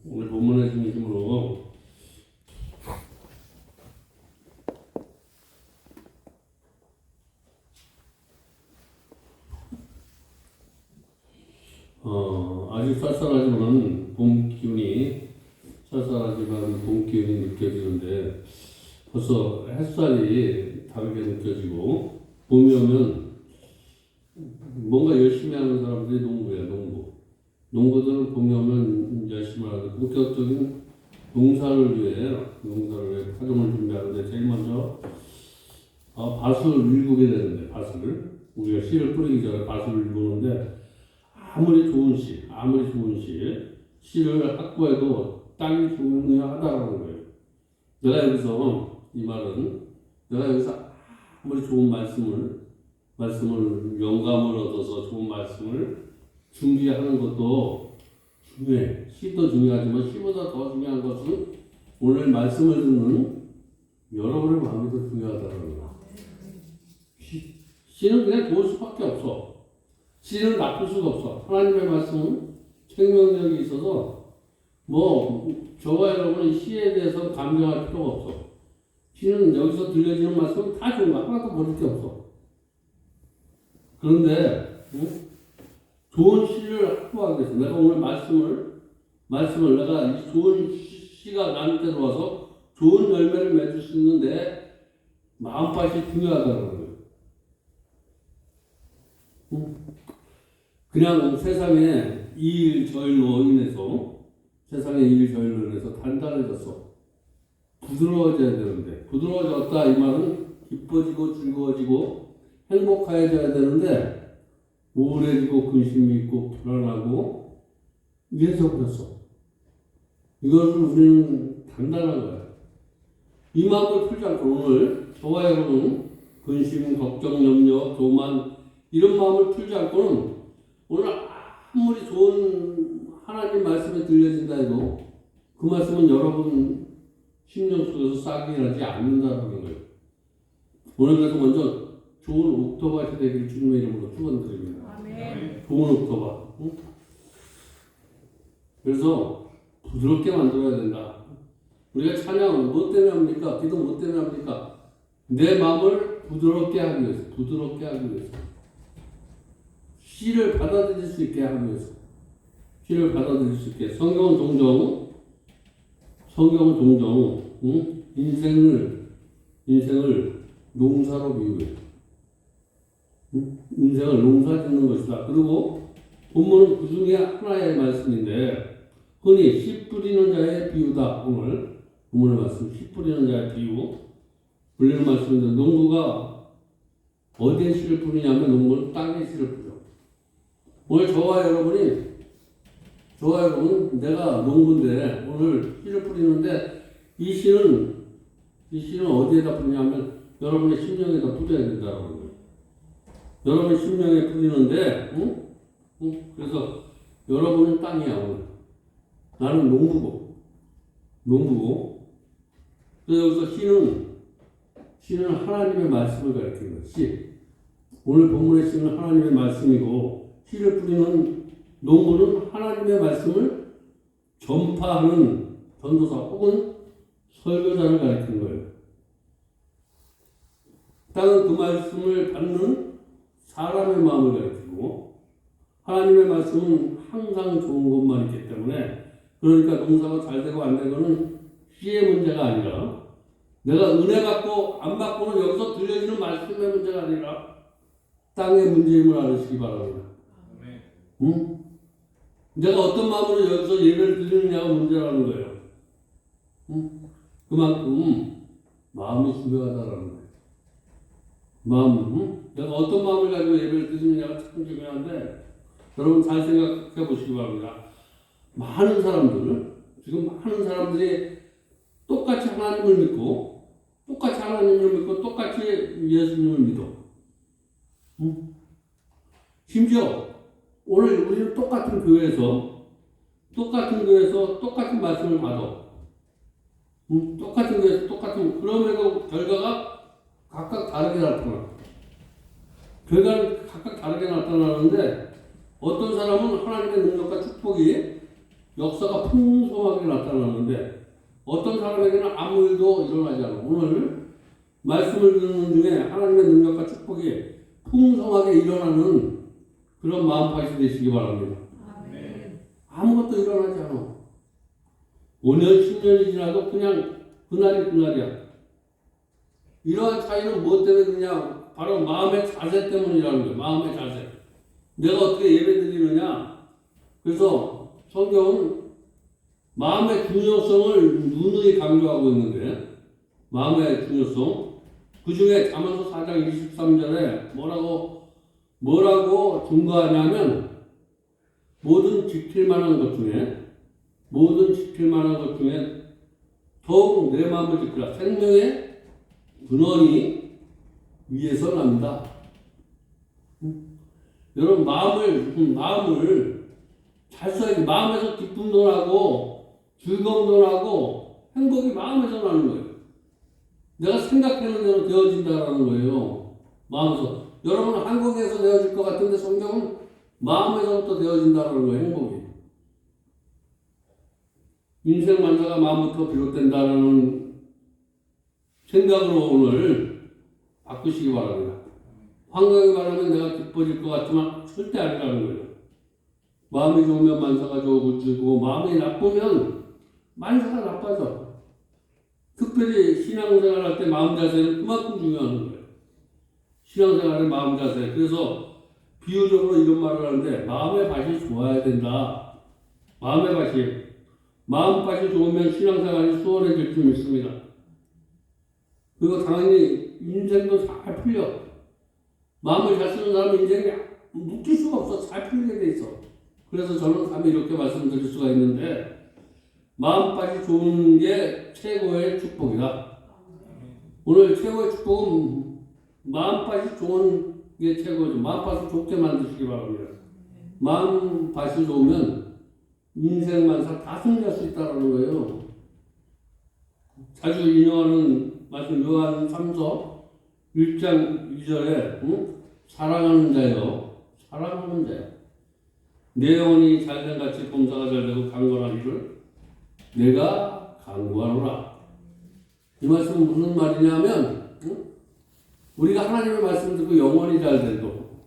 오늘 본문의 중심으로 아주 쌀쌀하지만 봄 기운이 느껴지는데 벌써 햇살이 다르게 느껴지고 봄이 오면 뭔가 열심히 하는 사람들이 농부야, 농부. 농부들은 봄이 오면 열심히 하는데 본격적인 농사를 위해 파종을 준비하는데 제일 먼저 밭을 일구게 되는데 우리가 씨를 뿌리기 전에 밭을 일구는데 아무리 좋은 씨를 확보해도 땅이 중요하다라는 거예요. 내가 여기서 아무리 좋은 말씀을 영감을 얻어서 좋은 말씀을 준비하는 것도 중요해. 씨도 중요하지만 씨보다 더 중요한 것은 오늘 말씀을 듣는 여러분의 마음이 더 중요하다는 거야. 씨는 그냥 좋을 수밖에 없어. 씨는 나쁠 수가 없어. 하나님의 말씀은 생명력이 있어서 저와 여러분은 씨에 대해서 감정할 필요가 없어. 씨는 여기서 들려지는 말씀은 다 좋은 거야. 하나도 버릴 게 없어. 그런데 좋은 씨를 확보하기 위해서 내가 오늘 말씀을 내가 이 좋은 씨가 나한테 들어와서 좋은 열매를 맺을 수 있는데 마음밭이 중요하다는 거예요. 그냥 세상의 이일저일로 인해서 단단해졌어. 부드러워져야 되는데 부드러워졌다 이 말은 기뻐지고 즐거워지고 행복해져야 되는데 우울해지고 근심이 있고 불안하고 이래서 그랬어. 이것을 우리는 단단한 거야. 이 마음을 풀지 않고 오늘 저와 여러분 근심, 걱정, 염려, 교만 이런 마음을 풀지 않고는 오늘 아무리 좋은 하나님 말씀이 들려진다 해도 그 말씀은 여러분 심령 속에서 싹이 나지 않는다는 거예요. 오늘 그래서 먼저 좋은 옥토밭이 되기를 주님의 이름으로 축원드립니다. 아멘. 좋은 옥토밭. 그래서 부드럽게 만들어야 된다. 우리가 찬양 뭐 때문에 합니까? 기도 뭐 때문에 합니까? 내 마음을 부드럽게 하기 위해서. 씨를 받아들일 수 있게 하기 위해서. 성경은 종종 인생을 농사로 비유해. 인생을 농사 짓는 것이다. 그리고 본문은 그 중에 하나의 말씀인데 흔히 씨 뿌리는 자의 비유다. 오늘 본문의 말씀 씨 뿌리는 자의 비유 불리는 말씀인데 농부가 어디에 씨를 뿌리냐면 농부는 땅에 씨를 뿌려. 오늘 저와 여러분 내가 농부인데 오늘 씨를 뿌리는데 이 씨는 어디에다 뿌리냐면 여러분의 심령에다 뿌려야 된다는 거예요. 여러분의 심령에 뿌리는데 그래서 여러분은 땅이야. 오늘 나는 농부고 그래서 여기서 씨는 하나님의 말씀을 가리키는 거예요. 씨 오늘 본문의 씨는 하나님의 말씀이고 씨를 뿌리는 농부는 하나님의 말씀을 전파하는 전도사 혹은 설교자를 가리키는 거예요. 땅은 그 말씀을 받는 사람의 마음을 가리키고 하나님의 말씀은 항상 좋은 것만 있기 때문에 그러니까 농사가 잘 되고 안 되고는 씨의 문제가 아니라 내가 은혜 받고 안 받고는 여기서 들려지는 말씀의 문제가 아니라 땅의 문제임을 알으시기 바랍니다. 응? 내가 어떤 마음으로 여기서 예배를 드리느냐가 문제라는 거예요. 응? 그만큼 마음이 중요하다라는 거예요. 내가 어떤 마음을 가지고 예배를 드리느냐가 참 중요한데 여러분 잘 생각해 보시기 바랍니다. 많은 사람들이 똑같이 하나님을 믿고 똑같이 예수님을 믿어. 응? 심지어 오늘 우리는 똑같은 교회에서 똑같은 말씀을 받아. 똑같은 교회에서 그럼에도 결과가 각각 다르게 나타나는데 어떤 사람은 하나님의 능력과 축복이 역사가 풍성하게 나타나는데 어떤 사람에게는 아무 일도 일어나지 않아. 오늘 말씀을 듣는 중에 하나님의 능력과 축복이 풍성하게 일어나는 그런 마음밭이 되시기 바랍니다. 아무것도 일어나지 않아. 5년, 10년이 지나도 그냥 그날이 그날이야. 이러한 차이는 무엇 때문에 그냥 바로 마음의 자세 때문이라는 거예요. 마음의 자세. 내가 어떻게 예배 드리느냐. 그래서 성경은 마음의 중요성을 누누이 강조하고 있는데 마음의 중요성. 그 중에 잠언서 4장 23절에 뭐라고 증거하냐면 모든 지킬 만한 것 중에 더욱 내 마음을 지키라. 생명의 근원이 위에서 납니다. 여러분 마음을 잘 써야지. 마음에서 기쁨도 나고 즐거움도 나고 행복이 마음에서 나는 거예요. 내가 생각하는 대로 되어진다라는 거예요. 마음에서. 여러분은 한국에서 되어질 것 같은데 성경은 마음에서부터 되어진다는 거예요. 행복이. 인생 만사가 마음부터 비롯된다는 생각으로 오늘 바꾸시기 바랍니다. 환경이 말하면 내가 기뻐질 것 같지만 절대 아니라는 거예요. 마음이 좋으면 만사가 좋고 마음이 나쁘면 만사가 나빠져. 특별히 신앙생활 할 때 마음 자세는 그만큼 중요한 거예요. 신앙생활의 마음 자세. 그래서 비유적으로 이런 말을 하는데 마음의 밭이 좋아야 된다. 마음밭이 좋으면 신앙생활이 수월해질 줄 믿습니다. 그리고 당연히 인생도 잘 풀려. 마음을 잘 쓰는 사람은 인생이 묶일 수가 없어. 잘 풀리게 돼 있어. 그래서 저는 감히 이렇게 말씀드릴 수가 있는데 마음밭이 좋은 게 최고의 축복이다. 오늘 최고의 축복은 마음밭이 좋은 게 최고죠. 마음밭을 좋게 만드시기 바랍니다. 마음밭이 좋으면 인생만사 다 승리할 수 있다는 거예요. 자주 인용하는 말씀 요한 3서 1장 2절에 사랑하는 자여 내 영혼이 잘된 같이 범사가 잘되고 강건하기를 내가 간구하노라. 이 말씀은 무슨 말이냐면 우리가 하나님의 말씀 듣고 영혼이 잘되고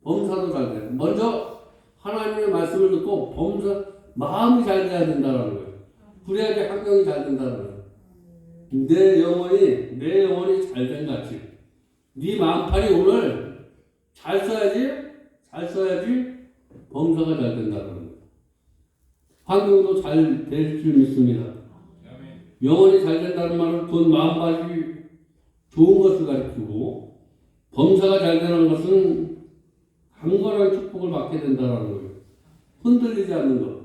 범사도 잘되고 먼저 하나님의 말씀을 듣고 마음이 잘 돼야 된다는 거예요. 그래야지 환경이 잘 된다는 거예요. 내 영혼이 잘된 같이 네 마음판이 오늘 잘 써야지 범사가 잘 된다는 거예요. 환경도 잘 될 줄 믿습니다. 영혼이 잘 된다는 말은 그 마음밭이 좋은 것을 가리키고 범사가 잘 되는 것은 강건한 축복을 받게 된다는 거예요. 흔들리지 않는 것.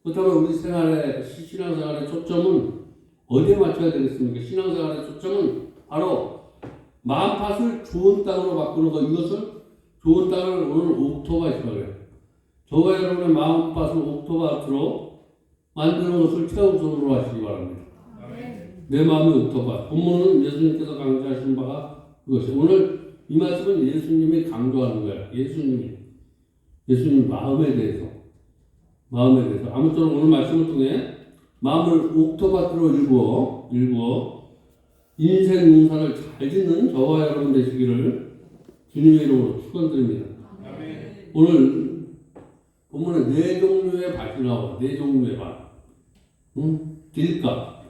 그렇다면 우리 신앙생활의 초점은 어디에 맞춰야 되겠습니까? 신앙생활의 초점은 바로 마음밭을 좋은 땅으로 바꾸는 것. 이것을 좋은 땅을 오늘 옥토밭이라고 해요. 저와 여러분의 마음밭을 옥토밭으로 만드는 것을 최우선으로 하시기 바랍니다. 내 마음이 옥토밭. 본문은 예수님께서 강조하신 바가 그것이. 오늘 이 말씀은 예수님이 강조하는 거예요. 예수님 마음에 대해서. 아무쪼록 오늘 말씀을 통해 마음을 옥토밭으로 일구어 인생 농사를 잘 짓는 저와 여러분 되시기를 주님의 이름으로 축원드립니다. 오늘 본문에 네 종류의 밭이 나와. 네 종류의 밭. 길가,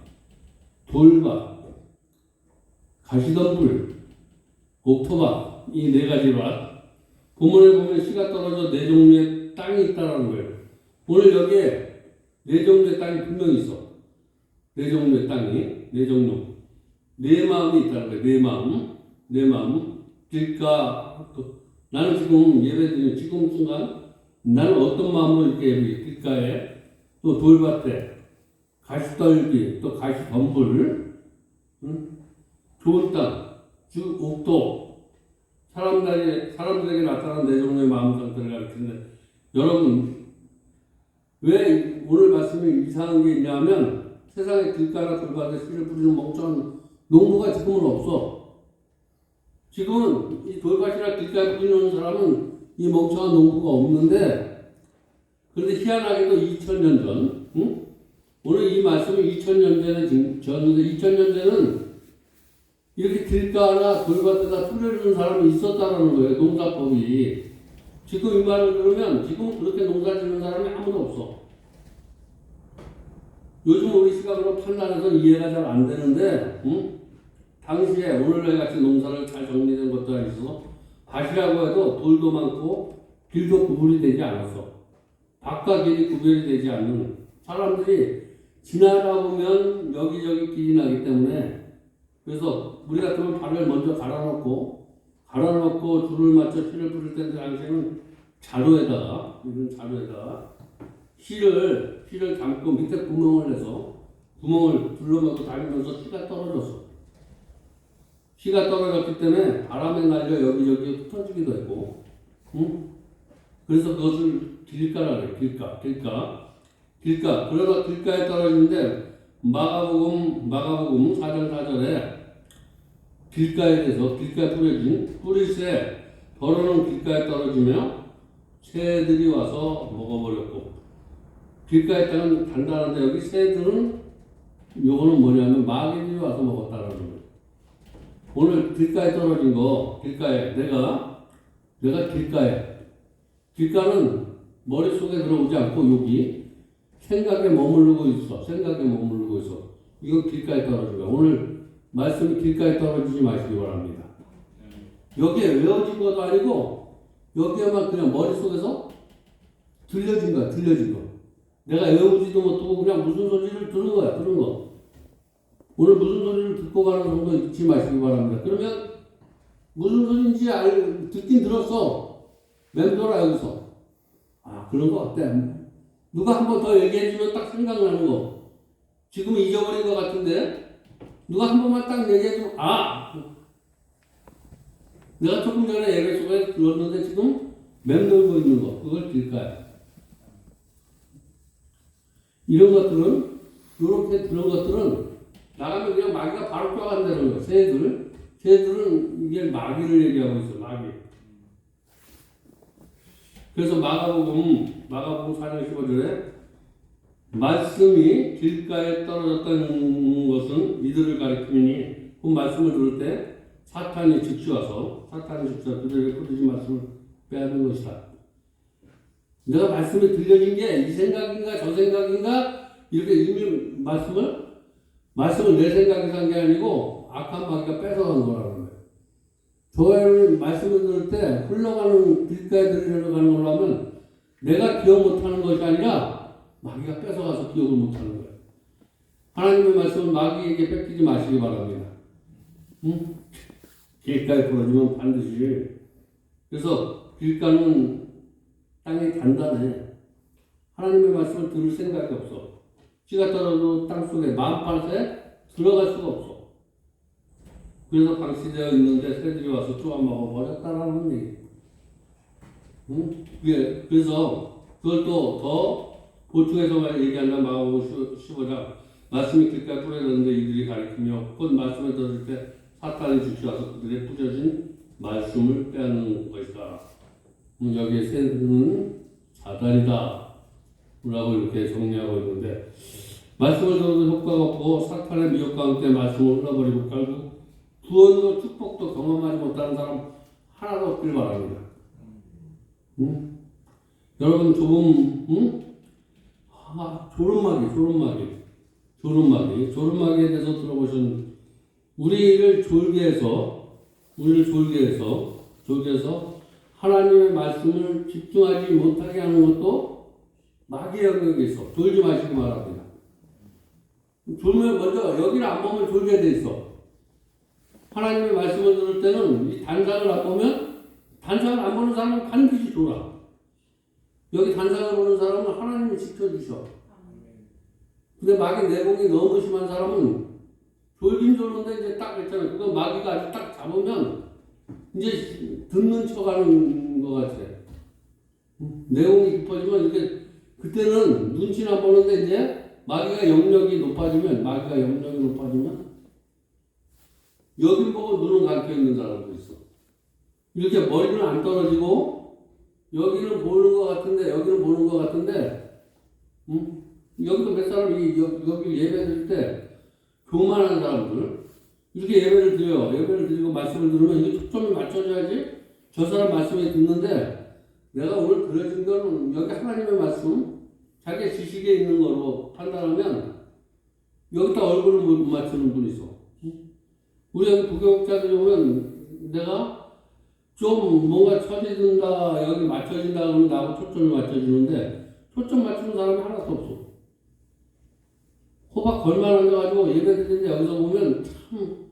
돌밭, 가시덤불, 옥토밭. 이 네 가지 밭. 본문에 보면 씨가 떨어져 네 종류의 땅이 있다는 거예요. 오늘 여기에 네 종류의 땅이 분명히 있어. 네 종류의 땅이, 네 종류. 내 마음이 있다는 거예요. 내 마음. 길가, 나는 지금 예배드리는 지금 순간 나는 어떤 마음으로 이렇게 길가에 또 돌밭에 가시떨기 또 가시덤불 좋은 땅, 즉 옥토 사람들에게 나타나는 네 종류의 마음 상태를 가르치는데 여러분 왜 오늘 말씀이 이상한 게 있냐면 세상에 길가나 돌밭에 씨를 뿌리는 멍청한 농부가 지금은 없어. 지금은 이 돌밭이나 길가에 뿌리는 사람은 이 멍청한 농부가 없는데 그런데 희한하게도 2000년 전, 응? 오늘 이 말씀은 2000년 전에 졌는데 2000년 전에는 이렇게 길가나 돌밭에다 뿌려주는 사람이 있었다는 거예요. 농사법이. 지금 이 말을 들으면 지금은 그렇게 농사 짓는 사람이 아무도 없어. 요즘 우리 시각으로 판단해서 이해가 잘 안 되는데, 응? 당시에 오늘날 같이 농사를 잘 정리된 것도 아니어서 밭이라고 해도 돌도 많고 길도 구분이 되지 않았어. 밭과 길이 구별이 되지 않는 사람들이 지나다 보면 여기저기 길이 나기 때문에 그래서 우리 같으면 발을 먼저 갈아놓고 줄을 맞춰 실을 뿌릴 때 당시에는 자루에다가 이런 자루에다가 실을 담고 밑에 구멍을 내서 구멍을 둘러막고 다니면서 씨가 떨어졌어. 씨가 떨어졌기 때문에 바람에 날려 여기저기 흩어지기도 했고, 응? 그래서 그것을 길가라 그래. 길가. 그러다 길가에 떨어지는데 마가복음 4장 4절에 길가에 대해서 길가에 뿌려진 뿌리새 더러는 길가에 떨어지며 새들이 와서 먹어버렸고 길가에 땅은 단단한데 여기 새들은 요거는 뭐냐면 마귀들이 와서 먹었다라는 거예요. 오늘 길가에 떨어진 거 길가에 내가 길가는 머릿속에 들어오지 않고 여기 생각에 머무르고 있어. 이건 길가에 떨어진 거야. 오늘 말씀이 길가에 떨어지지 마시기 바랍니다. 여기에 외워진 것도 아니고 여기에만 그냥 머릿속에서 들려진 거야. 내가 외우지도 못하고 그냥 무슨 소리를 들은 거. 오늘 무슨 소리를 듣고 가는 정도 잊지 마시기 바랍니다. 그러면 무슨 소리인지 듣긴 들었어. 맴돌아 여기서. 아 그런 거 어때? 누가 한 번 더 얘기해주면 딱 생각나는 거. 지금 잊어버린 것 같은데 누가 한 번만 딱 얘기해주면 내가 조금 전에 예배 속에 들었는데 지금 맴돌고 있는 거. 그걸 길까요? 이런 것들은 이렇게 들은 것들은 나가면 그냥 마귀가 바로 쫓아간다는 거예요. 새들은 이게 마귀를 얘기하고 있어. 마귀. 그래서 마가복음 4장 15절에 말씀이 길가에 떨어졌다는 것은 이들을 가리키니 그 말씀을 들을 때 사탄이 즉시 와서 그들에게 뿌려진 말씀을 빼앗는 것이다. 내가 말씀이 들려진 게 이 생각인가 저 생각인가 이렇게 이미 말씀을 내 생각에서 한 게 아니고 악한 마귀가 뺏어간 거라는 거예요. 저의 말씀을 들을 때 흘러가는 길가에 들려가는 걸로 하면 내가 기억 못하는 것이 아니라 마귀가 뺏어가서 기억을 못하는 거예요. 하나님의 말씀은 마귀에게 뺏기지 마시기 바랍니다. 응? 길가에 부러지면 반드시. 그래서 길가는 땅이 단단해. 하나님의 말씀을 들을 생각이 없어. 씨가 떨어져도 땅속에 만팔새 들어갈 수가 없어. 그래서 방치되어 있는데 새들이 와서 쪼아먹어 버렸다라는 얘기. 응? 그래서 그걸 또 더 보충해서 얘기한다. 마가복음 15장 말씀이 길가에 뿌려졌는데 이들이 가리키며 곧 말씀을 들을 때 사탄이 주시와서 그들의 뿌려진 말씀을 빼앗는 것이다. 여기에 새들은 사단이다 라고 이렇게 정리하고 있는데 말씀을 들어도 효과가 없고 사탄의 미혹과 함께 말씀을 흘러버리고 결국 구원도 축복도 경험하지 못하는 사람 하나도 없길 바랍니다. 응? 여러분 조름마기에 대해서 들어보신 우리를 졸게 해서 하나님의 말씀을 집중하지 못하게 하는 것도 마귀의 영역에 있어. 졸지 마시기 바랍니다. 졸면 먼저 여기를 안 보면 졸게 돼 있어. 하나님의 말씀을 들을 때는 이 단상을 안 보면 단상을 안 보는 사람은 반드시 졸아. 여기 단상을 보는 사람은 하나님이 지켜주셔. 근데 마귀 내공이 너무 심한 사람은 졸긴 졸는데 이제 딱 있잖아요. 그거 마귀가 아주 딱 잡으면 이제 듣는 척 하는 것 같아. 내용이 깊어지면 이게 그때는 눈치는 안 보는데 이제 마귀가 영역이 높아지면 여기 보고 눈은 감겨 있는 사람도 있어. 이렇게 머리는 안 떨어지고 여기는 보는 것 같은데, 여기는 보는 것 같은데, 응? 여기도 몇 사람이 여기 예배 드릴 때 교만한 사람들 이렇게 예배를 드려요. 예배를 드리고 말씀을 들으면 이게 초점이 맞춰져야지 저 사람 말씀에 듣는데 내가 오늘 들어진 건 여기 하나님의 말씀 자기 지식에 있는 거로 판단하면 여기다 얼굴을 못 맞추는 분이 있어. 우리 여기 부교육자들이 오면 내가 좀 뭔가 처지든다 여기 맞춰진다 그러면 나하고 초점이 맞춰지는데 초점 맞추는 사람이 하나도 없어. 호박 걸만 앉아가지고 예배 드리는데 여기서 보면 참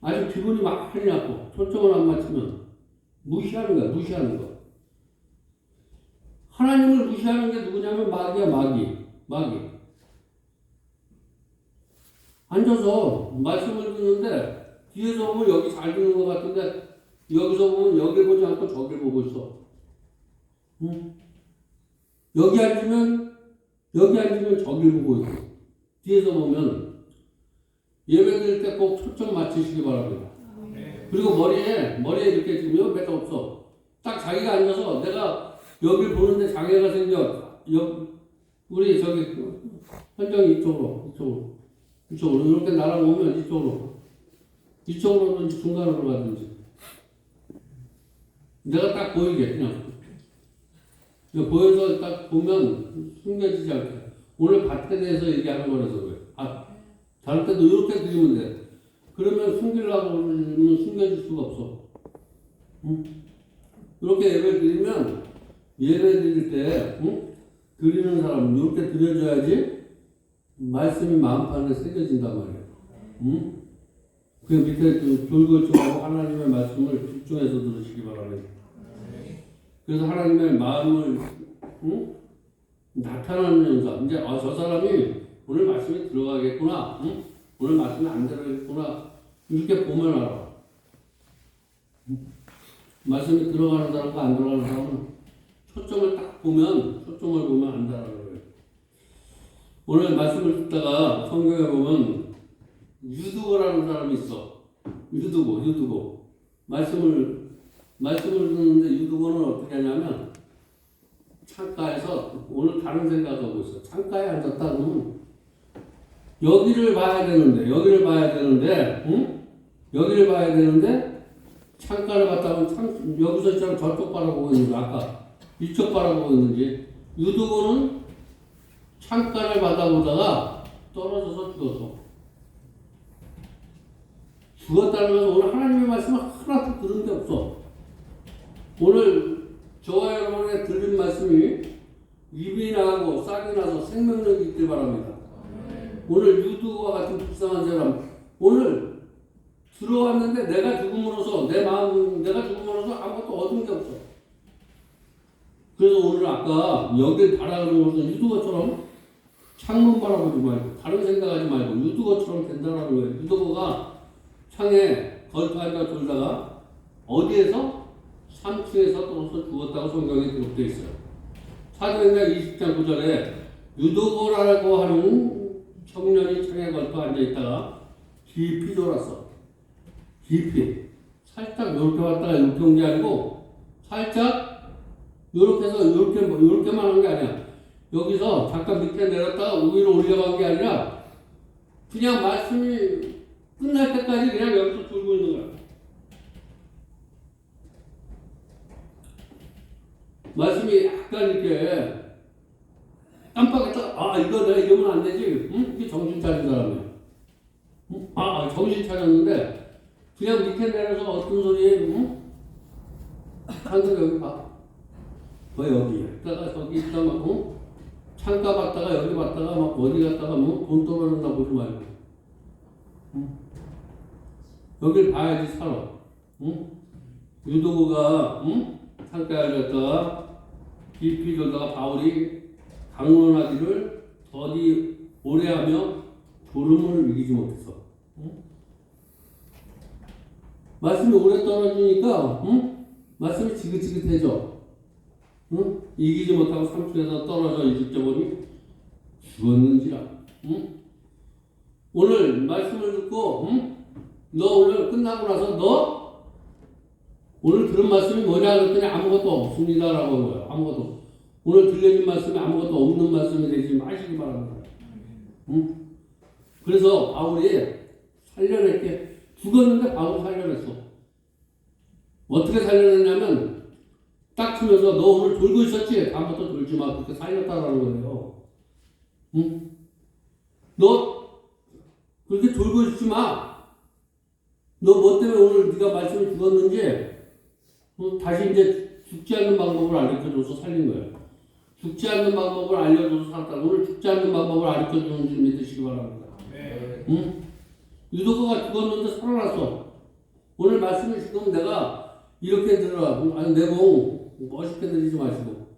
아주 기분이 많이 나고 초점을 안 맞추면 무시하는 거야. 무시하는 거. 하나님을 무시하는 게 누구냐면 마귀야. 마귀. 앉아서 말씀을 듣는데 뒤에서 보면 여기 잘 듣는 것 같은데 여기서 보면 여기 보지 않고 저기 보고 있어. 응? 여기 앉으면 저기 보고 있고 뒤에서 보면 예배 드릴 때 꼭 초점 맞추시기 바랍니다. 그리고 머리에 이렇게 지금 몇 없어. 딱 자기가 앉아서 내가 여기를 보는데 장애가 생겨. 우리 저기 현정이 이쪽으로 이렇게 날아오면 이쪽으로든지 중간으로 가든지 내가 딱 보이게 그냥 보여서 딱 보면 숨겨지지 않게. 오늘 밭에 대해서 얘기하는 거라서 그래. 다른 때도 이렇게 드리면 돼. 그러면 숨기려고 하면 숨겨질 수가 없어. 응? 이렇게 예배 드리면 예배 드릴 때 드리는 사람은 이렇게 드려줘야지 말씀이 마음판에 새겨진단 말이야. 응? 그 밑에 졸졸하고 하나님의 말씀을 집중해서 들으시기 바랍니다. 그래서 하나님의 마음을 나타나는 현상. 이제 저 사람이 오늘 말씀이 들어가겠구나. 오늘 말씀이 안 들어가겠구나. 이렇게 보면 알아. 말씀이 들어가는 사람과 안 들어가는 사람은 초점을 보면 안다라는 거예요. 오늘 말씀을 듣다가 성경에 보면 유두고라는 사람이 있어. 유두고. 말씀을 듣는데 유두고는 어떻게 하냐면 창가에서 오늘 다른 생각하고 있어. 창가에 앉았다 그러면 여기를 봐야 되는데 창가를 봤다 보면 여기서 있잖아 저쪽 바라보고 있는 거 아까 이쪽 바라보고 있는지 유두고는 창가를 바라보다가 떨어져서 죽었다는 것은 오늘 하나님의 말씀을 하나도 들은 게 없어. 오늘 저와 여러분의 들은 말씀이 입이 나고 싹이 나서 생명력이 있길 바랍니다. 오늘 유두와 같은 불쌍한 사람 오늘 들어왔는데 내가 죽음으로써 아무것도 얻은 게 없어. 그래서 오늘 아까 여길 바라보는 것은 유두거처럼 창문 바라보지 말고 다른 생각하지 말고 유두거처럼 된다는 거예요. 유두거가 창에 걸터앉아 돌다가 어디에서 3층에서 떨어져 죽었다고 성경에 기록되어 있어요. 사도행전 20장 9절에 유두거라고 하는 청년이 창에 걸터 앉아 있다가 깊이 돌았어. 깊이. 살짝 이렇게 왔다가 이렇게 온 게 아니고 살짝 이렇게 해서 이렇게만 한 게 아니야. 여기서 잠깐 밑에 내렸다가 위로 올려간 게 아니라 그냥 말씀이 끝날 때까지 그냥 여기서 돌고 있는 거야. 말씀이 약간 이렇게 깜빡했다. 이거 내가 이러면 안 되지. 이게 정신 차린 사람이야. 정신 차렸는데 그냥 밑에 내려서 어떤 소리에 하늘 여기 봐. 여기야. 있다가 저기 있다 막 창가 봤다가 여기 봤다가 막 어디 갔다가 돈 떨어졌나 보지 말고 여길 봐야지 살아. 유도구가 창가에 앉았다가 깊이 돌다가 바울이 강론하기를 더디 오래하며 졸음을 이기지 못했어. 말씀이 오래 떨어지니까 말씀이 지긋지긋해져. 이기지 못하고 3층에서 떨어져 있을 때 보니 죽었는지라. 오늘 말씀을 듣고 너 오늘 끝나고 나서 너 오늘 들은 말씀이 뭐냐 그랬더니 아무것도 없습니다라고 한 거예요. 아무것도. 오늘 들려진 말씀이 아무것도 없는 말씀이 되지 마시기 바랍니다. 응? 그래서 바울이 살려냈게 죽었는데 바울이 살려냈어. 어떻게 살려냈냐면 딱 치면서 너 오늘 졸고 있었지? 다음부터 졸지 마. 그렇게 살렸다라는 거예요. 응? 너 그렇게 졸고 있지 마. 너 뭐 때문에 오늘 네가 말씀을 죽었는지 다시 이제 죽지 않는 방법을 알려줘서 살린 거예요. 죽지 않는 방법을 알려줘서 살았다. 오늘 죽지 않는 방법을 알려주는 줄 믿으시기 바랍니다. 응? 유도가가 죽었는데 살아났어. 오늘 말씀을 지금 내가 이렇게 들으라. 아니 내공 멋있게 들리지 마시고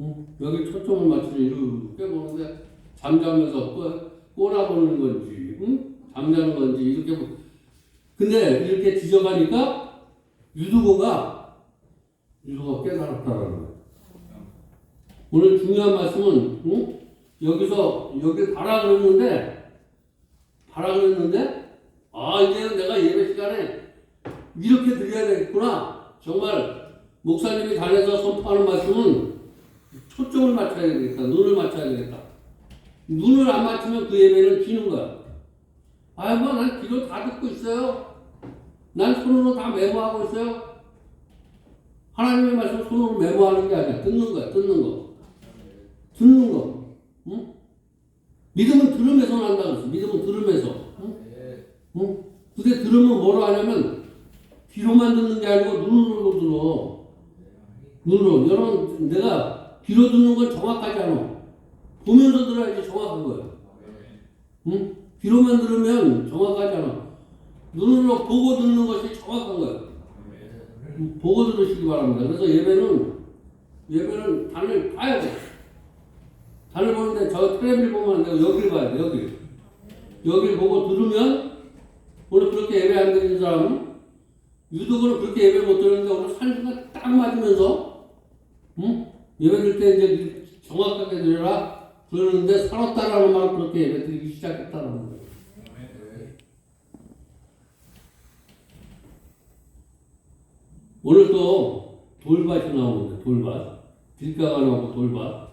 응? 여기 초점을 맞추려 이렇게 보는데 잠자면서 꼬라보는 건지 응? 잠자는 건지 이렇게 근데 이렇게 뒤져가니까 유두고가 깨달았다라는 거예요. 오늘 중요한 말씀은 응? 여기 봐라 그랬는데 이제는 내가 예배 시간에 이렇게 드려야 되겠구나. 정말 목사님이 단에서 선포하는 말씀은 초점을 맞춰야 되겠다. 눈을 맞춰야 되겠다. 눈을 안 맞추면 그 예배는 지는 거야. 난 귀로 다 듣고 있어요. 난 손으로 다 메모하고 있어요. 하나님의 말씀 손으로 메모하는 게 아니야. 듣는 거야. 듣는 거. 응? 믿음은 들으면서 난다 그랬어. 믿음은 들으면서. 응? 근데 들으면 뭐로 하냐면 귀로만 듣는 게 아니고 눈으로도 들어. 눈으로. 여러분 내가 귀로 듣는 건 정확하지 않아. 보면서 들어야지 정확한 거야. 응? 귀로만 들으면 정확하지 않아. 눈으로 보고 듣는 것이 정확한 거야. 보고 들으시기 바랍니다. 그래서 예배는 단을 봐야 돼. 단을 보는데 저 텔레비를 보면 안 되고 여기를 봐야 돼. 여기를 보고 들으면 오늘 그렇게 예배 안 드리는 사람은 유독으로 그렇게 예배 못 드리는데 오늘 산수가 딱 맞으면서 예배 드릴 때 이제 정확하게 드려라 그러는데 살았다라는 말은 그렇게 예배 드리기 시작했다라는 거예요. 오늘 또 돌밭이 나오는데 돌밭 길가가 나오고 돌밭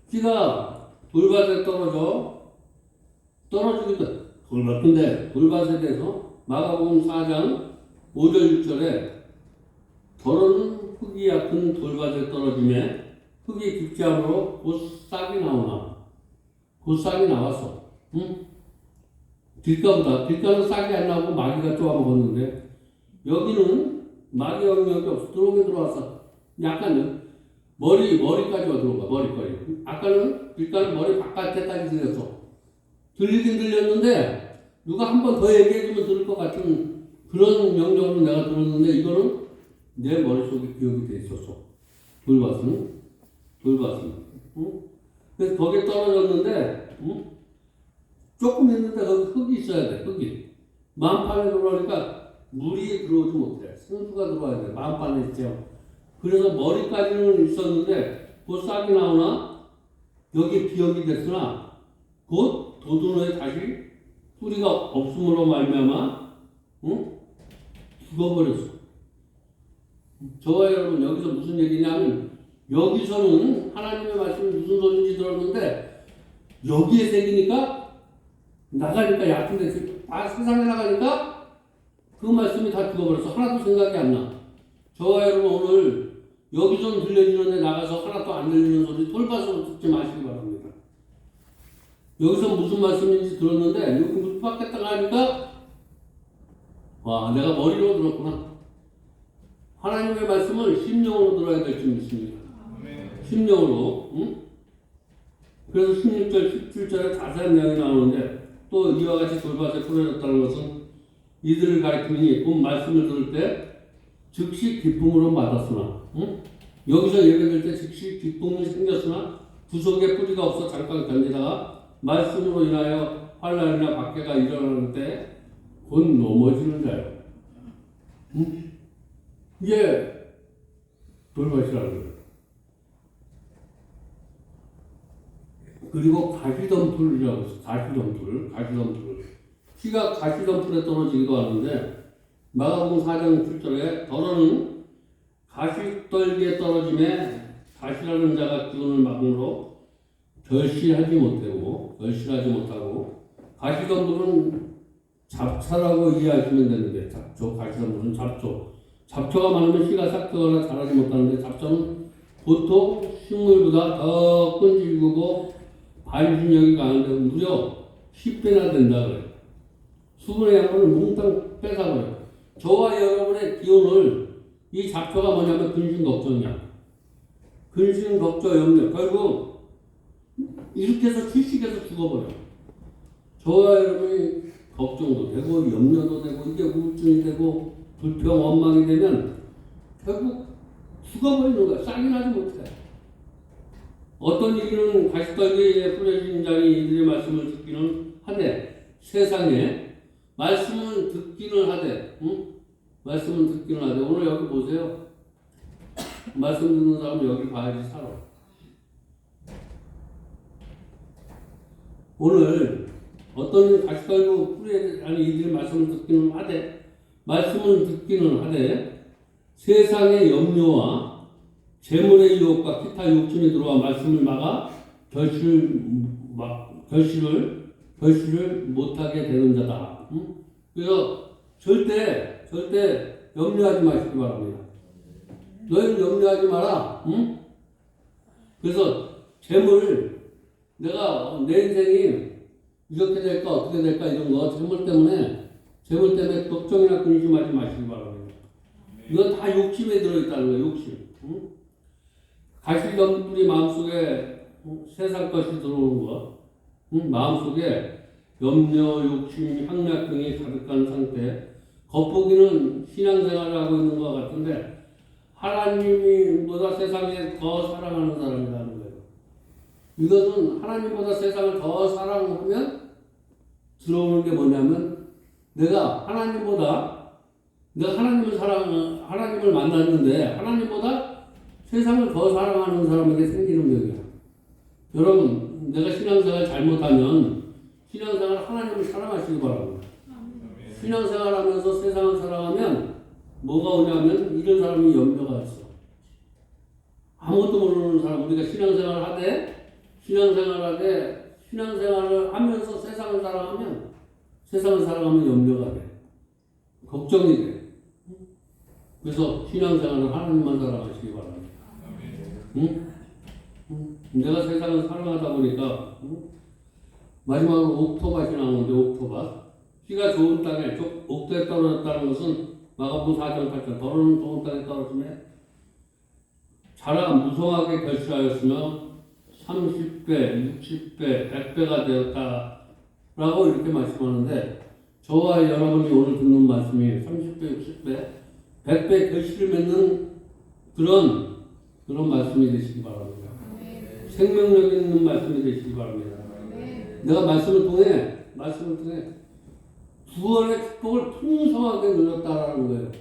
씨가 돌밭에 떨어지기도 돌밭 근데 돌밭에 대해서 마가복음 4장 5절 6절에 더러는 흙이 얕은 돌밭에 떨어지며 흙이 깊지 않으로 곧 싹이 나오나 곧 싹이 나왔어. 응? 길가는 싹이 안 나오고 마귀가 쪼아먹었는데 여기는 마귀 영역이 없어. 들어오게 들어왔어. 약간 머리까지 와 들어가. 머리까지. 아까는 길가는 머리 바깥에까지 들렸어. 들리긴 들렸는데 누가 한 번 더 얘기해주면 들을 것 같은 그런 명령으로 내가 들었는데 이거는 내 머릿속에 기억이 돼 있었어. 돌밭은. 응? 그래서 거기에 떨어졌는데 응? 조금 있는데 거기 흙이 있어야 돼. 흙이. 만판에 들어오니까 물이 들어오지 못해. 생수가 들어와야 돼. 만판에 있죠. 그래서 머리까지는 있었는데 곧 싹이 나오나 여기 비역이 됐으나 곧 돋은 후에 다시 뿌리가 없음으로 말미암아 응? 죽어버렸어. 저와 여러분 여기서 무슨 얘기냐면 여기서는 하나님의 말씀이 무슨 소리인지 들었는데 여기에 새기니까 나가니까 약한데 세상에 나가니까 그 말씀이 다 죽어버렸어. 하나도 생각이 안 나. 저와 여러분 오늘 여기서는 들려지는데 나가서 하나도 안 들리는 소리 돌밭으로 듣지 마시기 바랍니다. 여기서 무슨 말씀인지 들었는데 여기 물 받겠다고 하니까 와 내가 머리로 들었구나. 하나님의 말씀을 심령으로 들어야 될 줄 믿습니다. 심령으로. 응? 그래서 16절 17절에 자세한 내용이 나오는데 또 이와 같이 돌밭에 풀어졌다는 것은 이들을 가리키니 곧 말씀을 들을 때 즉시 기쁨으로 받았으나 응? 여기서 예배드릴 때 즉시 기쁨이 생겼으나 구속에 뿌리가 없어 잠깐 견디다가 말씀으로 인하여 환난이나 박해가 일어나는 때 곧 넘어지는 자요. 응? 이게 돌밭이라는 거예요. 그리고 가시덤불이라고 해서 가시덤불. 피가 가시덤불에 떨어지기도 하는데 마가복음 4장 7절에 더러는 가시떨기에 떨어짐에 가시라는 자가 기운을 막으므로 결실하지 못하고 가시덤불은 잡차라고 이해하시면 되는데 잡초, 가시덤불은 잡초가 많으면 씨가 싹 트거나 자라지 못하는데 잡초는 보통 식물보다 더 끈질기고 반신력이 강한데 무려 10배나 된다 그래요. 수분의 양분을 몽땅 뺏어버려요. 저와 여러분의 기운을 이 잡초가 뭐냐면 근심걱정이야. 근심걱정 염려. 결국 이렇게 해서 출식해서 죽어버려요. 저와 여러분이 걱정도 되고 염려도 되고 이게 우울증이 되고 불평 원망이 되면 결국 죽어버리는 거야. 싹이 나지 못해. 어떤 이들은 가시떨기에 뿌려진 자니 이들의 말씀을 듣기는 하되 세상에 말씀은 듣기는 하되 말씀은 듣기는 하되 오늘 여기 보세요. 말씀 듣는 사람은 여기 가야지 살아. 오늘 어떤 가시떨고 뿌려진 아니 이들의 말씀을 듣기는 하되 세상의 염려와 재물의 유혹과 기타 욕심이 들어와 말씀을 막아 결실을 못하게 되는 자다. 그래서 절대 염려하지 마시기 바랍니다. 너희는 염려하지 마라. 그래서 재물 내가 내 인생이 이렇게 될까 어떻게 될까 이런 거 재물 때문에 걱정이나 근심하지 마시기 바랍니다. 이건 다 욕심에 들어있다는 거예요. 욕심. 가시덤불이 마음속에 세상 것이 들어오는 것, 마음속에 염려, 욕심, 향락 등이 가득한 상태. 겉보기는 신앙생활을 하고 있는 것 같은데 하나님보다 세상에 더 사랑하는 사람이라는 거예요. 이것은 하나님보다 세상을 더 사랑하면 들어오는 게 뭐냐면 내가 하나님을 만났는데 하나님보다 세상을 더 사랑하는 사람에게 생기는 병이야. 여러분, 내가 신앙생활 잘못하면 신앙생활 하나님을 사랑하시기 바랍니다. 신앙생활 하면서 세상을 사랑하면 뭐가 오냐면 이런 사람이 염려가 있어. 아무것도 모르는 사람, 우리가 신앙생활을 하면서 세상을 사랑하면 염려가 돼. 걱정이 돼. 그래서 신앙생활은 하나님만 사랑하시기 바랍니다. 내가 세상을 사랑하다 보니까 마지막으로 옥토밭이 나오는데 옥토밭 씨가 좋은 땅에 옥토에 떨어졌다는 것은 마가복음 4장 8절 더러운 좋은 땅에 떨어지면 자라 무성하게 결실하였으며 30배, 60배, 100배가 되었다라고 이렇게 말씀하는데 저와 여러분이 오늘 듣는 말씀이 30배, 60배, 100배 결실을 맺는 그런 말씀이 되시기 바랍니다. 생명력 있는 말씀이 되시기 바랍니다. 내가 말씀을 통해 구원의 축복을 풍성하게 누렸다라는 거예요.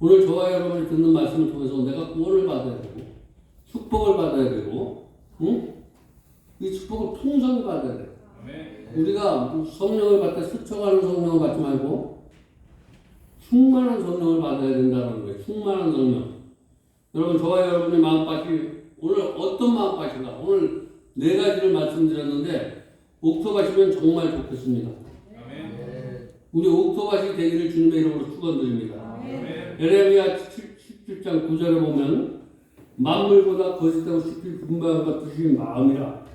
오늘 저와 여러분이 듣는 말씀을 통해서 내가 구원을 받아야 되고 축복을 받아야 되고 이 축복을 풍성히 받아야 돼요. 우리가 성령을 받다 스쳐가는 성령을 받지 말고 충만한 성령을 받아야 된다는 거예요. 충만한 성령. 여러분 저와 여러분의 마음밭이 오늘 어떤 마음밭인가? 오늘 4가지를 말씀드렸는데 옥토밭이면 정말 좋겠습니다. 우리 옥토밭이 되기를 주님의 이름으로 축원드립니다. 에레미야 17장 9절에 보면 만물보다 거짓되고 싶이 분방한 것 같으시 마음이라.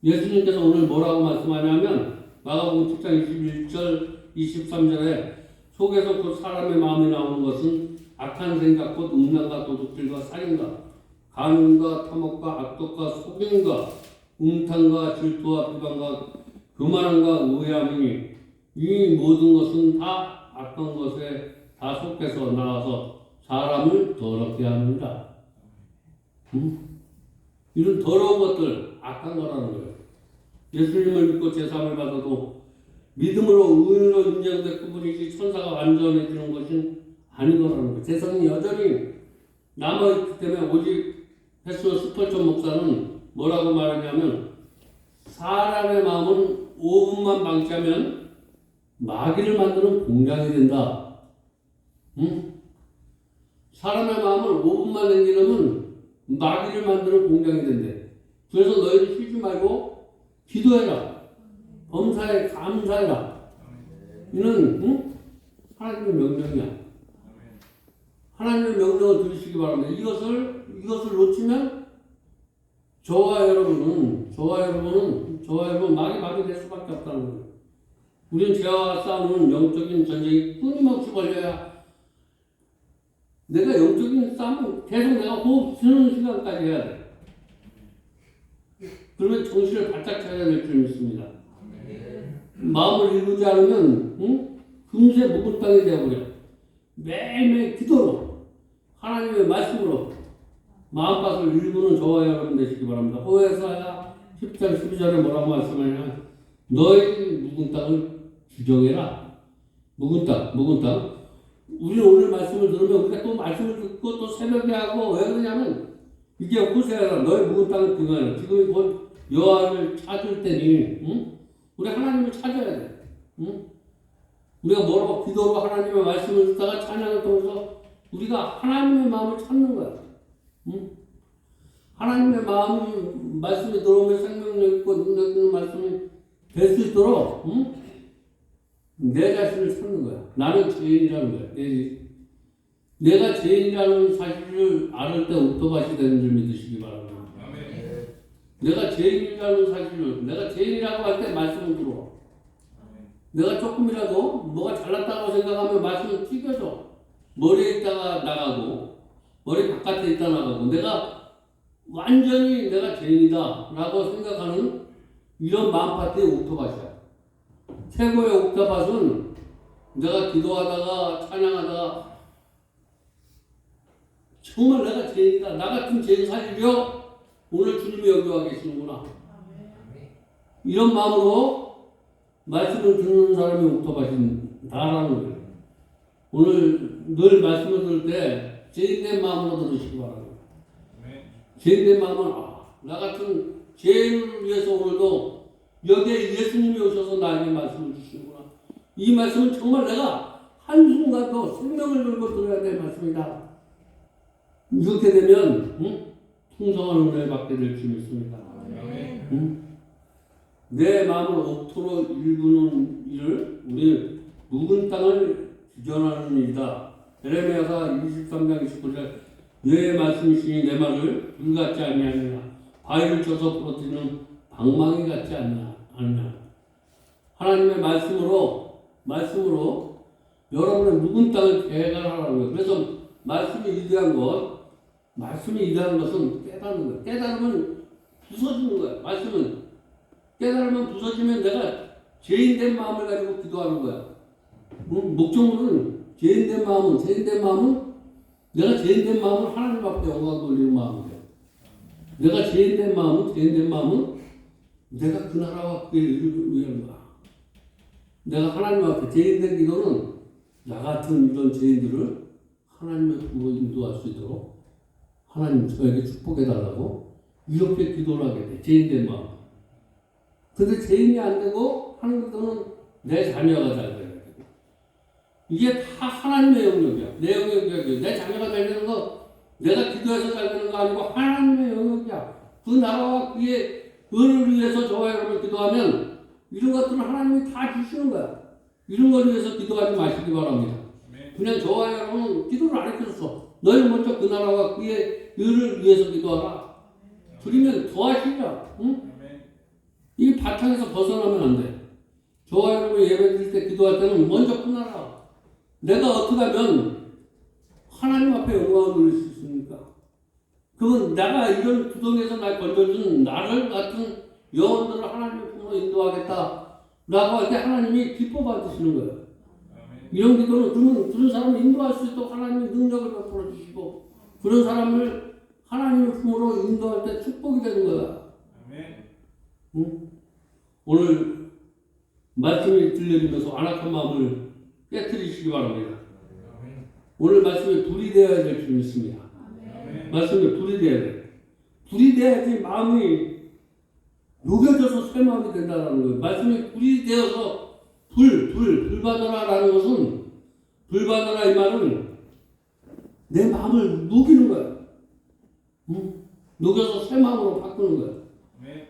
예수님께서 오늘 뭐라고 말씀하냐면 마가복음 7장 21절 23절에 속에서 그 사람의 마음이 나오는 것은 악한 생각 곧 음란과 도둑질과 살인과 간음과 탐욕과 악독과 속임과 음탕과 질투와 비방과 교만함과 우애함이니 이 모든 것은 다 악한 것에 다 속해서 나와서 사람을 더럽게 합니다. 이런 더러운 것들 악한 거라는 거예요. 예수님을 믿고 제사함을 받아도 믿음으로 의인으로 인정됐고 뿐이지 천사가 완전해지는 것은 아닌 거라는 거예요. 세상이 여전히 남아있기 때문에 오직 패스너 스펄전 목사는 뭐라고 말하냐면 사람의 마음은 5분만 방치하면 마귀를 만드는 공장이 된다. 사람의 마음을 5분만 남기려면 마귀를 만드는 공장이 된대. 그래서 너희는 쉬지 말고 기도해라. 범사에 감사해라. 이는 하나님의 명령이야. 하나님의 명령을 들으시기 바랍니다. 이것을 놓치면 저와 여러분 마귀 될 수밖에 없다는 거예요. 우리는 죄와 싸우는 영적인 전쟁이 끊임없이 걸려야 내가 영적인 싸움은 계속 내가 호흡 쉬는 시간까지 해야 돼. 그러면 정신을 바짝 차려야 될 줄 믿습니다. 마음을 이루지 않으면 금세 묵은 땅이 되어버려. 매일매일 기도로 하나님의 말씀으로 마음밭을 일구는 저와 여러분 되시기 바랍니다. 호에사야 10장 12절에 뭐라고 말씀하냐면 너희 묵은 땅을 규정해라. 묵은 땅. 우리는 오늘 말씀을 들으면 우리가 또 말씀을 듣고 또 새벽에 하고 왜 그러냐면 이게 호세아라. 너희 묵은 땅을 규정해라. 지금 곧 여호와를 찾을 때니 우리 하나님을 찾아야 돼. 우리가 뭐라고 기도로 하나님의 말씀을 듣다가 찬양을 통해서 우리가 하나님의 마음을 찾는 거야. 하나님의 마음이 말씀이 들어오면 생명력 있고 능력 있는 말씀이 될 수 있도록 내 자신을 찾는 거야. 나는 죄인이라는 거야. 내가 죄인이라는 사실을 알을 때 오토밭이 되는 줄 믿으시기 바랍니다. 내가 죄인이라는 사실을 내가 죄인이라고 할 때 말씀을 들어. 내가 조금이라도 뭐가 잘났다고 생각하면 말씀을 튀겨줘. 머리에 있다가 나가고 머리 바깥에 있다 나가고 내가 완전히 내가 죄인이다 라고 생각하는 이런 마음밭의 옥토밭이야. 최고의 옥토밭은 내가 기도하다가 찬양하다가 정말 내가 죄인이다. 나 같은 죄인 살리려 오늘 주님이 여기 와 계시는구나. 이런 마음으로 말씀을 듣는 사람이 옥토밭이다라는 거예요. 오늘 늘 말씀을 들을 때 죄인된 마음으로 들으시기 바랍니다. 죄인된 마음은 나 같은 죄인을 위해서 오늘도 여기에 예수님이 오셔서 나에게 말씀을 주시는구나. 이 말씀은 정말 내가 한순간도 생명을 걸고 들어야 될 말씀이다. 이렇게 되면 풍성한 은혜를 받게 될 줄 믿습니다. 내 마음을 옥토로 일구는 일을 우리 묵은 땅을 규정하는 일이다. 에레미야서 23장 29절 내 말씀이시니 내 말을 불같지 아니하느냐 바위를 쳐서 부러뜨리는 방망이 같지 않느냐. 하나님의 말씀으로 여러분의 묵은 땅을 개간하라는 거예요. 그래서 말씀이 위대한 것은 깨닫는 거예요. 깨달으면 부서지는 거예요. 말씀은 깨달으면 부서지면 내가 죄인된 마음을 가지고 기도하는 거야. 목적물은 죄인된 마음은 내가 죄인된 마음을 하나님 앞에 영광 돌리는 마음이에요. 내가 죄인된 마음은 내가 그 나라와 그의 일을 위한 거야. 내가 하나님 앞에 죄인된 기도는 나 같은 이런 죄인들을 하나님의 품으로 인도할 수 있도록 하나님 저에게 축복해달라고 이렇게 기도를 하게 돼. 죄인된 마음. 근데 죄인이 안 되고 하는 기도는 내 자녀가 잘 돼야 돼. 이게 다 하나님의 영역이야. 내 영역이야. 내 자녀가 잘 되는 거 내가 기도해서 잘 되는 거 아니고 하나님의 영역이야. 그 나라와 그의 의를 위해서 저와 여러분 기도하면 이런 것들은 하나님이 다 주시는 거야. 이런 걸 위해서 기도하지 마시기 바랍니다. 그냥 저와 여러분은 기도를 안 해줬어. 너희 먼저 그 나라와 그의 의를 위해서 기도하라. 그러면 더 하시자. 응? 이 바탕에서 벗어나면 안 돼. 저와 여러분 예배 드릴 때 기도할 때는 먼저 그 나라. 내가 어떻게 하면 하나님 앞에 영광을 누릴 수 있습니까? 그건 내가 이런 구덩이에서 날 건져준 나를 같은 영혼들을 하나님의 품으로 인도하겠다 라고 할 때 하나님이 기뻐 받으시는 거예요. 이런 기도는 그런 사람을 인도할 수 있도록 하나님의 능력을 베풀어 주시고 그런 사람을 하나님의 품으로 인도할 때 축복이 되는 거야. 응? 오늘 말씀이 들려주면서 안악한 마음을 깨뜨리시기 바랍니다. 오늘 말씀에 불이 되어야 될 줄 믿습니다. 말씀에 불이 되어야 돼. 불이 돼야지 마음이 녹여져서 새 마음이 된다는 거예요. 말씀에 불이 되어서 불 받아라라는 것은 불 받아라 이 말은 내 마음을 녹이는 거야. 응? 녹여서 새 마음으로 바꾸는 거야. 아멘.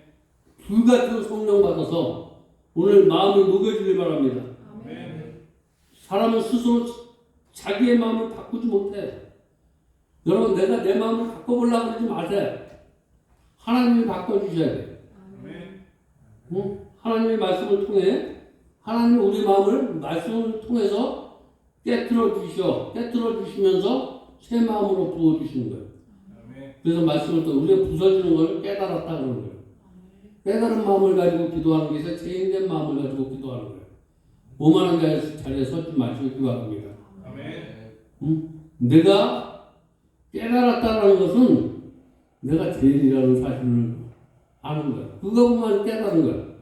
불같은 성령 받아서 오늘 마음이 녹여지길 바랍니다. 아멘. 사람은 스스로 자기의 마음을 바꾸지 못해. 여러분, 내가 내 마음을 바꿔보려고 하지 마세요. 하나님이 바꿔주셔야 돼. 아멘. 응? 하나님의 말씀을 통해, 하나님이 우리 마음을 말씀을 통해서 깨뜨려 주시면서 새 마음으로 부어주시는 거예요. 아멘. 그래서 말씀을 또 우리가 부서지는 걸 깨달았다 그러는 거예요. 깨달은 마음을 가지고 기도하는 게 아니라 죄인된 마음을 가지고 기도하는 거예요. 오만한 자리에 서지 마시고 기도합니다. 아멘. 응? 내가 깨달았다는 것은 내가 죄인이라는 사실을 아는 거야. 그것만 깨달은 거야.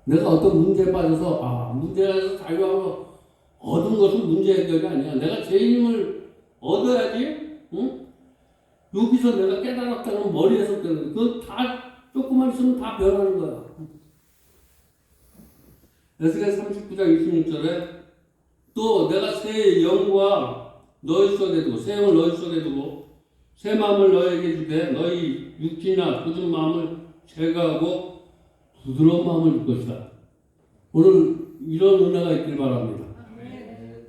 내가 어떤 문제에 빠져서 문제에서 자유하고 얻은 것은 문제 해결이 아니야. 내가 죄인임을 얻어야지. 응? 여기서 내가 깨달았다는 머리에서 깨달은 그건 다 조금만 있으면 다 변하는 거야. 에스겔 39장 26절에 또 내가 새 영과 너희 속에 두고 새 영을 너희 속에 두고 새 마음을 너희에게 주되 너희 육신이나 굳은 마음을 제거하고 부드러운 마음을 줄 것이다. 오늘 이런 은혜가 있길 바랍니다.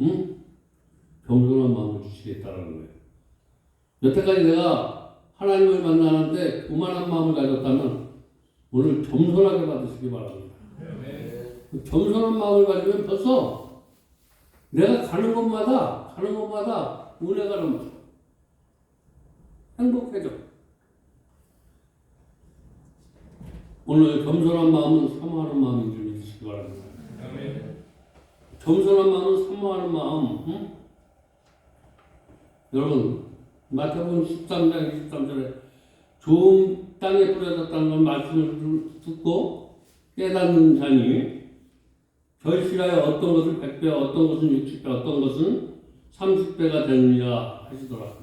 응? 겸손한 마음을 주시겠다라는 거예요. 여태까지 내가 하나님을 만나는데 오만한 마음을 가졌다면 오늘 겸손하게 받으시기 바랍니다. 겸손한 마음을 가지면 벌써 내가 가는 곳마다 은혜가 넘쳐. 행복해져. 오늘 겸손한 마음은 사모하는 마음인 줄 믿으시기 바랍니다. 겸손한 마음은 사모하는 마음. 응? 여러분 마태복음 13장 23절에 좋은 땅에 뿌려졌다는 걸 말씀을 듣고 깨닫는 자니 결실하여 어떤 것은 100배, 어떤 것은 60배, 어떤 것은 30배가 되느니라 하시더라.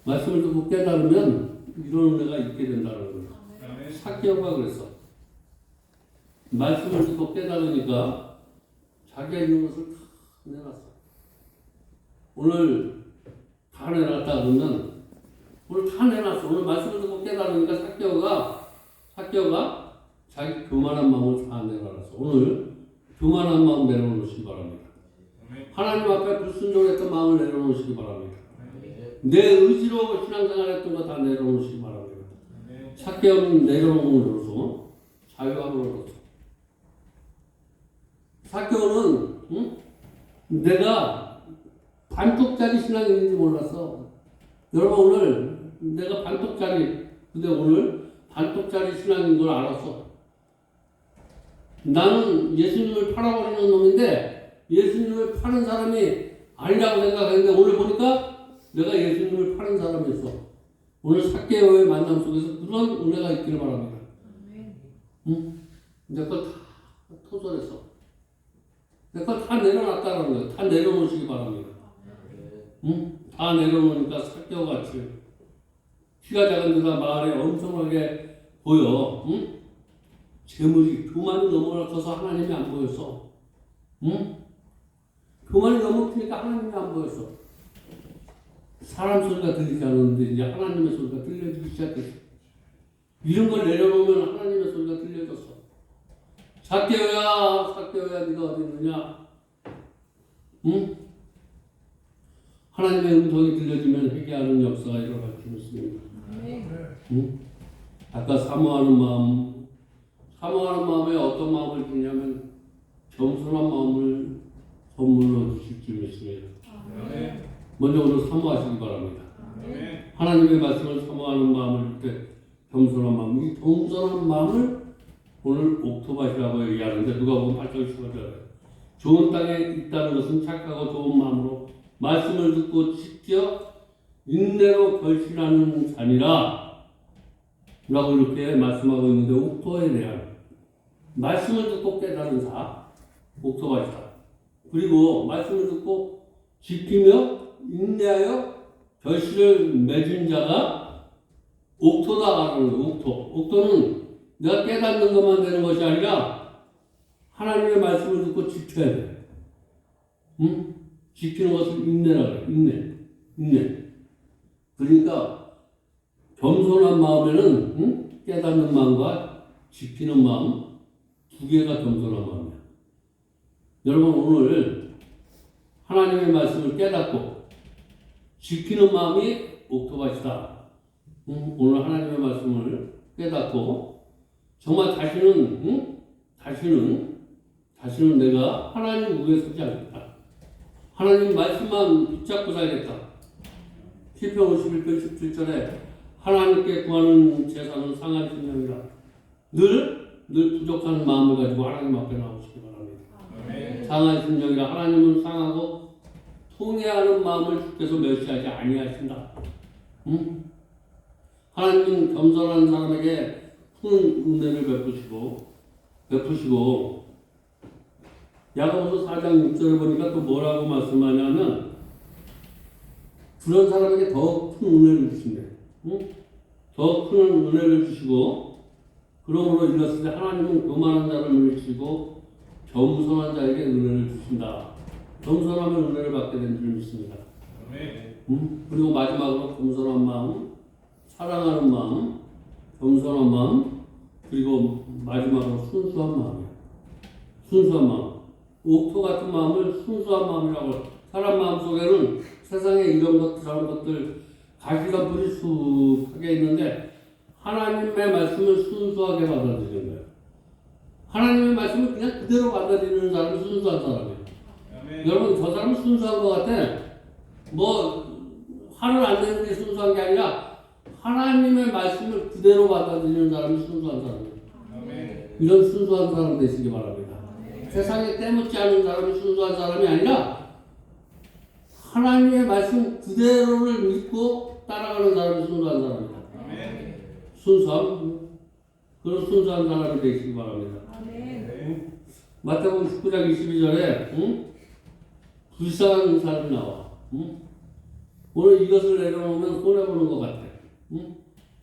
말씀을 듣고 깨달으면 이런 은혜가 있게 된다는 거예요. 사기어가 그랬어. 말씀을 듣고 깨달으니까 자기가 있는 것을 다 내놨어. 오늘 다 내놨다 그러면 오늘 다 내놨어. 오늘 말씀을 듣고 깨달으니까 사기어가 자기 교만한 마음을 다 내려놨어. 오늘 교만한 마음 내려놓으시기 바랍니다. 하나님 앞에 불순종했던 마음을 내려놓으시기 바랍니다. 내 의지로 신앙생활했던 거 다 내려놓으시기 바랍니다. 사기어는 내려놓음으로써 자유함을 얻었어. 사기어는 내가 반쪽짜리 신앙인지 몰랐어. 여러분 오늘 내가 근데 오늘 반쪽짜리 신앙인 걸 알았어. 나는 예수님을 팔아버리는 놈인데 예수님을 파는 사람이 아니라고 생각했는데 오늘 보니까 내가 예수님을 파는 사람이었어. 오늘 사개오의 만남 속에서 그런 은혜가 있기를 바랍니다. 응? 내 걸 다 토설했어. 내 걸 다 내려놨다는 거예요. 다 내려놓으시기 바랍니다. 응? 다 내려놓으니까 사개오같이 키가 작은 데다 마을에 엄청나게 보여. 응? 재물이 교만이 너무 커서 하나님이 안 보였어. 응? 교만이 너무 크니까 하나님이 안 보였어. 사람 소리가 들리지 않았는데 이제 하나님의 소리가 들려지기 시작했어. 이런 걸 내려놓으면 하나님의 소리가 들려졌어. 사개오야 네가 어디 있느냐? 응? 하나님의 음성이 들려지면 회개하는 역사가 일어날 줄 믿습니다. 응? 아까 사모하는 마음에 어떤 마음을 주냐면 겸손한 마음을 선물로 주실 줄 믿습니다. 먼저 오늘 사모하시기 바랍니다. 하나님의 말씀을 사모하는 마음을 때 겸손한 마음, 이 겸손한 마음을 오늘 옥토밭이라고 얘기하는데 누가복음 8장 15절에 좋은 땅에 있다는 것은 착하고 좋은 마음으로 말씀을 듣고 지켜 인내로 결실하는 자니라 라고 이렇게 말씀하고 있는데 옥토에 대한 말씀을 듣고 깨달은 자 옥토밭이다. 그리고 말씀을 듣고 지키며 인내하여 결실을 맺은 자가 옥토다라는 거예요. 옥토는 내가 깨닫는 것만 되는 것이 아니라 하나님의 말씀을 듣고 지켜야 돼. 응? 지키는 것을 인내라 그래. 인내. 그러니까 겸손한 마음에는 깨닫는 마음과 지키는 마음 두 개가 겸손한 마음이야. 여러분 오늘 하나님의 말씀을 깨닫고 지키는 마음이 옥토밭이다. 오늘 하나님의 말씀을 깨닫고 정말 다시는 내가 하나님 위에 서지 않겠다. 하나님 말씀만 붙잡고 살겠다. 시편 51편 17절에 하나님께 구하는 제사는 상한 심령이라. 늘 부족한 마음을 가지고 하나님 앞에 나오시기 바랍니다. 아멘. 상한 심령이라. 하나님은 상하고 통회하는 마음을 주께서 멸시하지 아니하신다. 하나님은 겸손한 사람에게 큰 은혜를 베푸시고 야고보서 4장 6절에 보니까 또 뭐라고 말씀하냐면 그런 사람에게 더 큰 은혜를 주신대. 더 큰 은혜를 주시고 그러므로 이랬을 때 하나님은 교만한 자를 물리치고 겸손한 자에게 은혜를 주신다. 겸손하면 은혜를 받게 된 줄 믿습니다. 아멘. 그리고 마지막으로 겸손한 마음, 사랑하는 마음, 겸손한 마음, 그리고 마지막으로 순수한 마음이야. 순수한 마음. 옥토 같은 마음을 순수한 마음이라고 해요. 사람 마음 속에는 세상에 이런 것, 저런 것들, 가시가 뿌리쑥하게 있는데 하나님의 말씀을 순수하게 받아들이는 거예요. 하나님의 말씀을 그냥 그대로 받아들이는 사람이 순수한 사람이에요. 아멘. 여러분 저 사람은 순수한 것 같아. 뭐 화를 안 내는 게 순수한 게 아니라 하나님의 말씀을 그대로 받아들이는 사람이 순수한 사람이에요. 아멘. 이런 순수한 사람 되시기 바랍니다. 세상에 때묻지 않은 사람이 순수한 사람이 아니라 하나님의 말씀 그대로를 믿고 따라가는 사람이 순수한 사람입니다. 아멘. 그런 순수한 사람이 되시기 바랍니다. 아멘. 마태복음 19장 22절에 불쌍한 사람이 나와. 오늘 이것을 내려놓으면 손해보는 것 같아.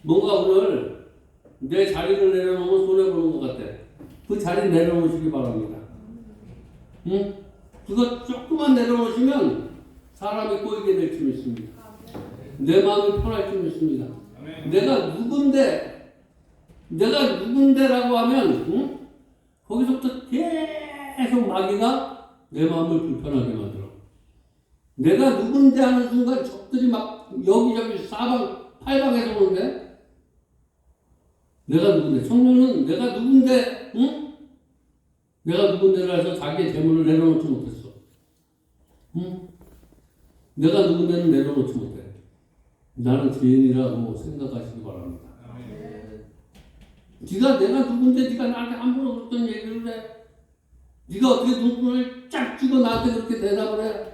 뭔가 오늘 내 자리를 내려놓으면 손해보는 것 같아. 그 자리 내려놓으시기 바랍니다. 그거 조금만 내려놓으시면 사람이 꼬이게 될 줄 믿습니다. 내 마음이 편할 줄 믿습니다. 아멘. 내가 누군데라고 하면 거기서부터 계속 마귀가 내 마음을 불편하게 만들어. 내가 누군데 하는 순간 적들이 막 여기저기 사방 팔방에서 오는데 내가 누군데? 청년은 내가 누군데? 내가 누군데를 해서 자기의 재물을 내려놓지 못했어. 내가 누군데는 내려놓지 못해. 나는 죄인이라고 생각하시기 바랍니다. 아멘. 내가 누군데 네가 나한테 함부로 그랬던 얘기를 해. 네가 어떻게 눈물을 쫙 쥐고 나한테 그렇게 대답을 해.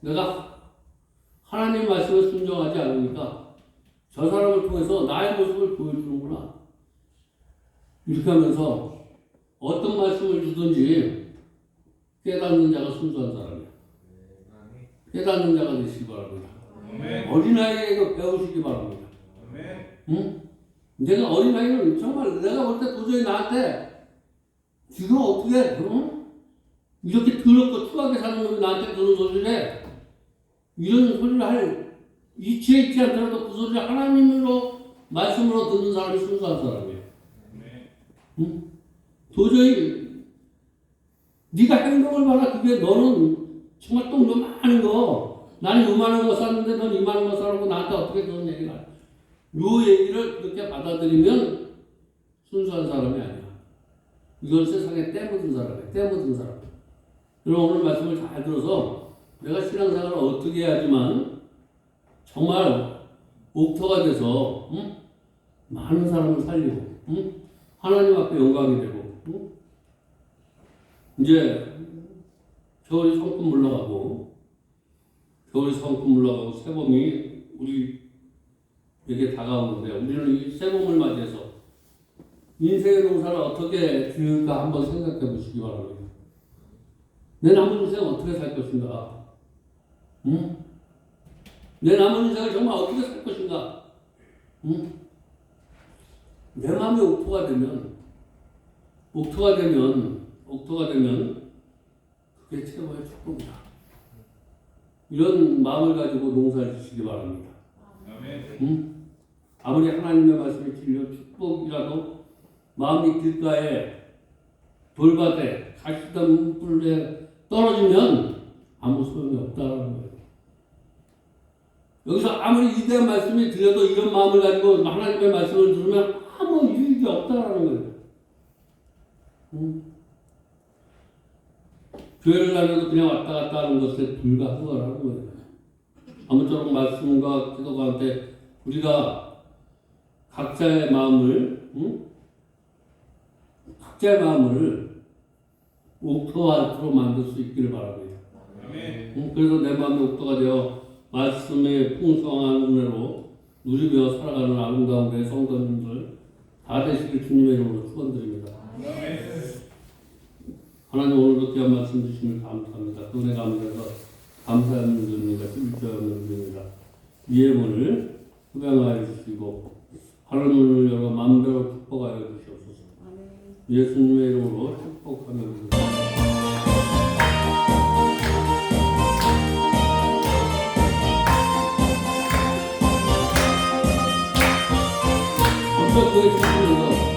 내가 하나님 말씀에 순종하지 않으니까 저 사람을 통해서 나의 모습을 보여주는구나. 이렇게 하면서 어떤 말씀을 주든지 깨닫는 자가 순수한 사람이야. 깨닫는 자가 되시기 바랍니다. 아멘. 어린아이에게 배우시기 바랍니다. 아멘. 내가 어린아이는 정말 내가 볼 때 도저히 나한테 지금 어떻게 이렇게 더럽고 추하게 사는 놈이 나한테 그런 소리를 해. 이런 소리를 할 이치에 있지 않더라도 그 소리를 하나님으로 말씀으로 듣는 사람이 순수한 사람이에요. 도저히 네가 행동을 봐라. 그게 너는 정말 똥 요만한 거 나는 요만한 거 샀는데 넌 이만한 거 사라고 나한테 어떻게 그런 얘기를 하냐. 요 얘기를 그렇게 받아들이면 순수한 사람이 아니야. 이건 세상에 때묻은 사람이야. 때묻은 사람. 여러분 오늘 말씀을 잘 들어서 내가 신앙생활을 어떻게 해야지만 정말 옥토가 돼서 많은 사람을 살리고 하나님 앞에 영광이 되고 이제 겨울이 성큼 물러가고 새봄이 우리에게 다가오는데 우리는 이 새봄을 맞이해서 인생의 농사를 어떻게 지을까 한번 생각해 보시기 바랍니다. 내 남은 인생 어떻게 살 것인가? 내 남은 인생을 정말 어떻게 살 것인가? 내 마음이 옥토가 되면 옥토가 되면 그게 최고의 축복이다. 이런 마음을 가지고 농사를 지시기 바랍니다. 아멘. 아무리 하나님의 말씀이 진료 축복이라도 마음이 길가에 돌밭에 가시던 뿔에 떨어지면 아무 소용이 없다는 거예요. 여기서 아무리 위대한 말씀이 들려도 이런 마음을 가지고 하나님의 말씀을 들으면 아무 유익이 없다는 거예요. 교회를 다녀도 그냥 왔다 갔다 하는 것에 불과하다는 거예요. 아무쪼록 말씀과 기도가 함께 우리가 각자의 마음을 옥토화로 만들 수 있기를 바랍니다. 그래서 내 마음이 옥토가 되어 말씀의 풍성한 은혜로 누리며 살아가는 아름다운 내 성도님들 다 되시길 주님의 이름으로 축원드립니다. 하나님 오늘도 귀한 말씀 주심을 감사합니다. 그 은혜 가운데서 감사하는 분들입니다. 일조하는 분입니다. 위의 문을 흡양하여 주시고 하늘문을 열어 마음대로 축복하여 주시옵소서. 예수님의 이름으로 축복하며 드립니다. 먼저 그의 주시면서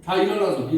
다 일어나서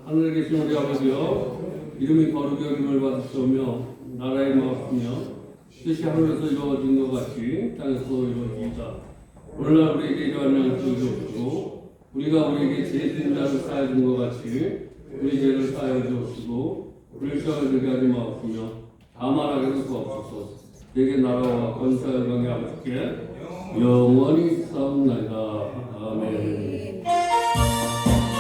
하늘에 계신 우리 아버지여, 이름이 거룩히 여김을 받으시오며 나라의 마음이며 뜻이 하늘에서 이루어진 것 같이 땅에서도 이루어지이다. 오늘날 우리에게 이러한 양식을 주옵시고 우리가 우리에게 죄진 자를 사해준 것 같이 우리 죄를 사하여 주옵시고 우리를 시험에 들게 하지 마옵시며 다만 악에서 구하옵소서. 내게 나라와 권세와 영광이 아버지께 영원히 있사옵나이다. 아멘.